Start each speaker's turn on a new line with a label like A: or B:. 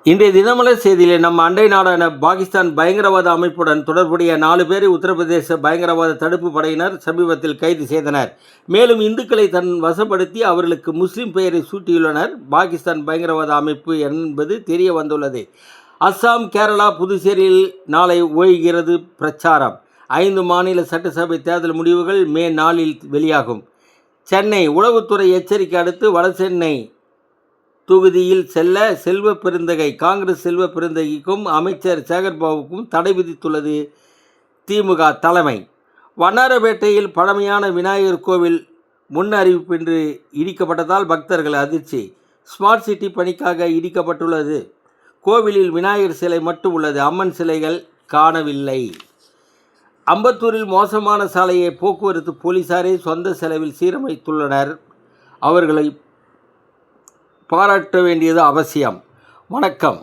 A: இன்றைய தினமலர் செய்தியிலே நம் அண்டை நாடான பாகிஸ்தான் பயங்கரவாத அமைப்புடன் தொடர்புடைய 4 பேரை உத்தரப்பிரதேச பயங்கரவாத தடுப்பு படையினர் சமீபத்தில் கைது செய்தனர். மேலும் இந்துக்களை தன் வசப்படுத்தி அவர்களுக்கு முஸ்லிம் பெயரை சூட்டியுள்ளனர். பாகிஸ்தான் பயங்கரவாத அமைப்பு என்பது தெரிய வந்துள்ளது. அஸ்ஸாம், கேரளா, புதுச்சேரியில் நாளை ஓய்கிறது பிரச்சாரம். 5 மாநில சட்டசபை தேர்தல் முடிவுகள் மே 4 வெளியாகும். சென்னை உளவுத்துறை எச்சரிக்கை அடுத்து வடசென்னை தொகுதியில் செல்வ பெருந்தகை காங்கிரஸ் செல்வ பெருந்தகைக்கும் அமைச்சர் சேகர்பாபுக்கும் தடை விதித்துள்ளது திமுக தலைமை. வண்ணாரப்பேட்டையில் பழமையான விநாயகர் கோவில் முன் அறிவிப்பின்றி இடிக்கப்பட்டதால் பக்தர்கள் அதிர்ச்சி. ஸ்மார்ட் சிட்டி பணிக்காக இடிக்கப்பட்டுள்ளது. கோவிலில் விநாயகர் சிலை மட்டும் உள்ளது, அம்மன் சிலைகள் காணவில்லை. அம்பத்தூரில் மோசமான சாலையை போக்குவரத்து போலீசாரே சொந்த செலவில் சீரமைத்துள்ளனர். அவர்களை பாராட்ட வேண்டியது அவசியம். வணக்கம்.